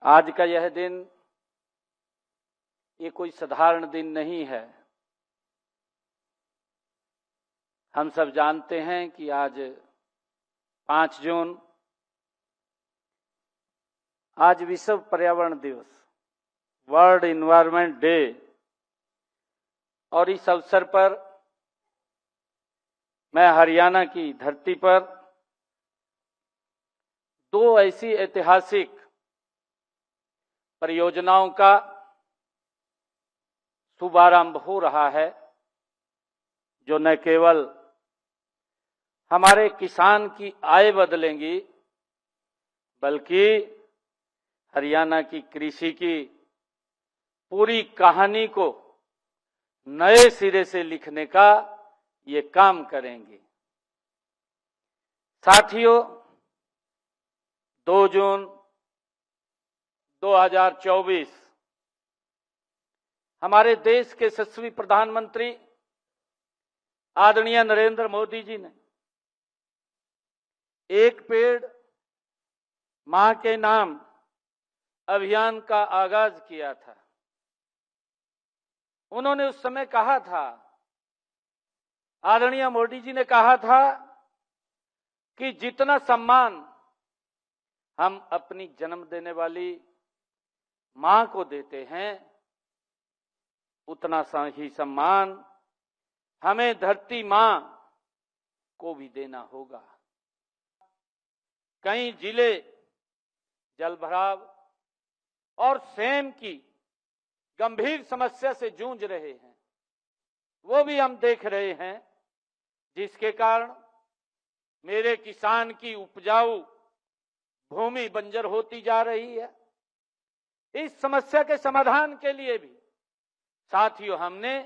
आज का यह दिन ये कोई साधारण दिन नहीं है। हम सब जानते हैं कि आज 5 जून आज विश्व पर्यावरण दिवस, वर्ल्ड इन्वायरमेंट डे, और इस अवसर पर मैं हरियाणा की धरती पर 2 ऐसी ऐतिहासिक परियोजनाओं का शुभारंभ हो रहा है जो न केवल हमारे किसान की आय बदलेंगी बल्कि हरियाणा की कृषि की पूरी कहानी को नए सिरे से लिखने का ये काम करेंगी। साथियों, 2 जून 2024 हमारे देश के यशस्वी प्रधानमंत्री आदरणीय नरेंद्र मोदी जी ने एक पेड़ मां के नाम अभियान का आगाज किया था। उन्होंने उस समय कहा था, आदरणीय मोदी जी ने कहा था कि जितना सम्मान हम अपनी जन्म देने वाली मां को देते हैं उतना ही सम्मान हमें धरती मां को भी देना होगा। कई जिले जलभराव और सेम की गंभीर समस्या से जूझ रहे हैं, वो भी हम देख रहे हैं, जिसके कारण मेरे किसान की उपजाऊ भूमि बंजर होती जा रही है। इस समस्या के समाधान के लिए भी साथियों हमने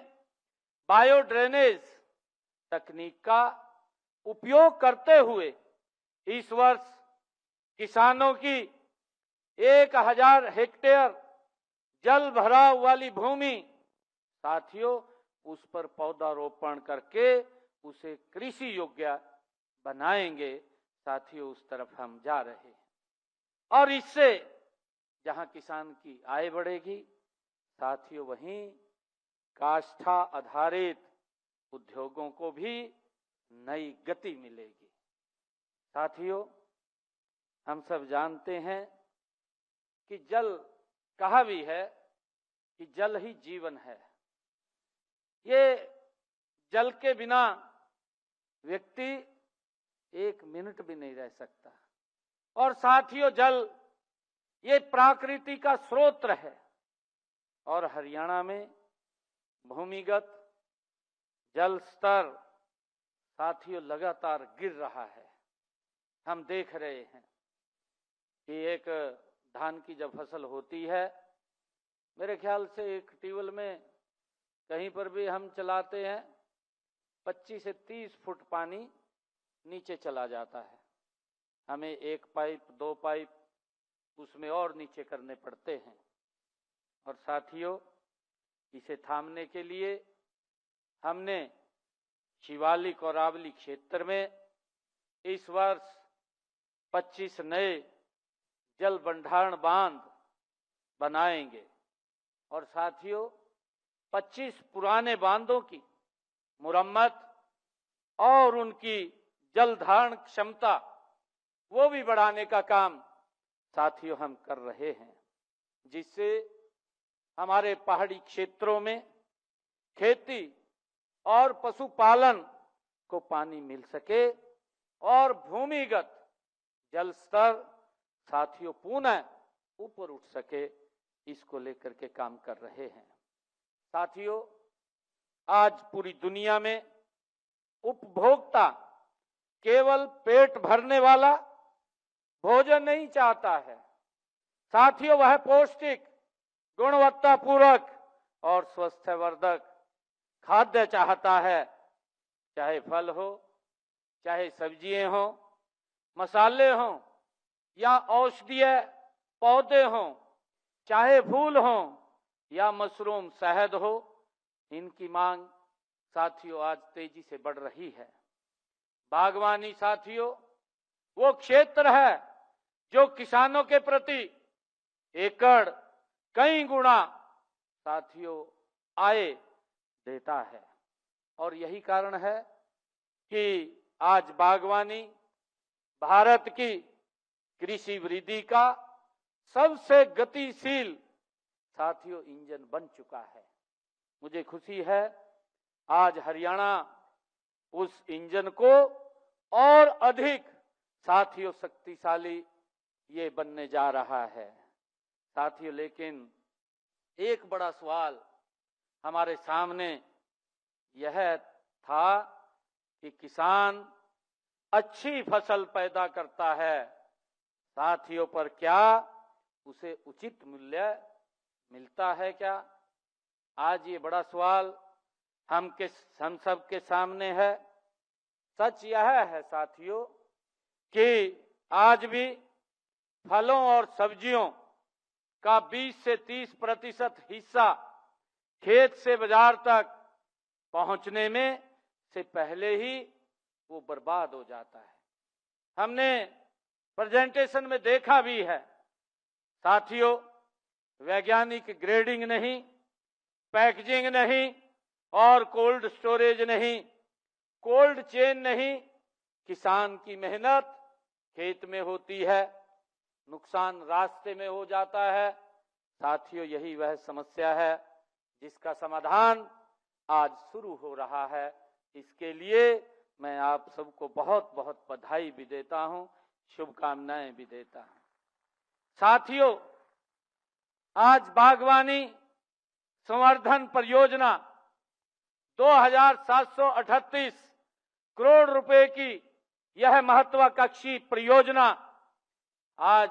बायो ड्रेनेज तकनीक का उपयोग करते हुए इस वर्ष किसानों की 1000 हेक्टेयर जल भराव वाली भूमि साथियों उस पर पौधारोपण करके उसे कृषि योग्य बनाएंगे। साथियों उस तरफ हम जा रहे हैं और इससे जहां किसान की आय बढ़ेगी साथियों वहीं काष्ठा आधारित उद्योगों को भी नई गति मिलेगी। साथियों, हम सब जानते हैं कि जल कहा भी है कि जल ही जीवन है। ये जल के बिना व्यक्ति 1 मिनट भी नहीं रह सकता। और साथियों, जल ये प्रकृति का स्रोत है और हरियाणा में भूमिगत जल स्तर साथियों लगातार गिर रहा है। हम देख रहे हैं कि एक धान की जब फसल होती है, मेरे ख्याल से एक ट्यूबवेल में कहीं पर भी हम चलाते हैं 25 से 30 फुट पानी नीचे चला जाता है। हमें 1 पाइप 2 पाइप उसमें और नीचे करने पड़ते हैं। और साथियों, इसे थामने के लिए हमने शिवालिक और आवली क्षेत्र में इस वर्ष 25 नए जल भंडारण बांध बनाएंगे और साथियों 25 पुराने बांधों की मुरम्मत और उनकी जल धारण क्षमता वो भी बढ़ाने का काम साथियों हम कर रहे हैं, जिससे हमारे पहाड़ी क्षेत्रों में खेती और पशुपालन को पानी मिल सके और भूमिगत जल स्तर साथियों पुनः ऊपर उठ सके, इसको लेकर के काम कर रहे हैं। साथियों, आज पूरी दुनिया में उपभोक्ता केवल पेट भरने वाला भोजन नहीं चाहता है। साथियों, वह पौष्टिक, गुणवत्तापूर्वक और स्वास्थ्यवर्धक खाद्य चाहता है, चाहे फल हो, चाहे सब्जियां हो, मसाले हो या औषधीय पौधे हो, चाहे फूल हो या मशरूम शहद हो। इनकी मांग साथियों आज तेजी से बढ़ रही है। बागवानी साथियों वो क्षेत्र है जो किसानों के प्रति एकड़ कई गुना साथियों आय देता है। और यही कारण है कि आज बागवानी भारत की कृषि वृद्धि का सबसे गतिशील साथियों इंजन बन चुका है। मुझे खुशी है आज हरियाणा उस इंजन को और अधिक साथियों शक्तिशाली ये बनने जा रहा है साथियों। लेकिन एक बड़ा सवाल हमारे सामने यह था कि किसान अच्छी फसल पैदा करता है साथियों, पर क्या उसे उचित मूल्य मिलता है क्या? आज ये बड़ा सवाल हम सब के सामने है। सच यह है साथियों कि आज भी फलों और सब्जियों का 20 से 30% हिस्सा खेत से बाजार तक पहुंचने में से पहले ही वो बर्बाद हो जाता है। हमने प्रेजेंटेशन में देखा भी है साथियों, वैज्ञानिक ग्रेडिंग नहीं, पैकेजिंग नहीं और कोल्ड स्टोरेज नहीं, कोल्ड चेन नहीं, किसान की मेहनत खेत में होती है, नुकसान रास्ते में हो जाता है साथियों। यही वह समस्या है जिसका समाधान आज शुरू हो रहा है। इसके लिए मैं आप सबको बहुत बहुत बधाई भी देता हूं, शुभकामनाएं भी देता हूं साथियों। आज बागवानी संवर्धन परियोजना 2738 करोड़ रुपए की यह महत्वाकांक्षी परियोजना आज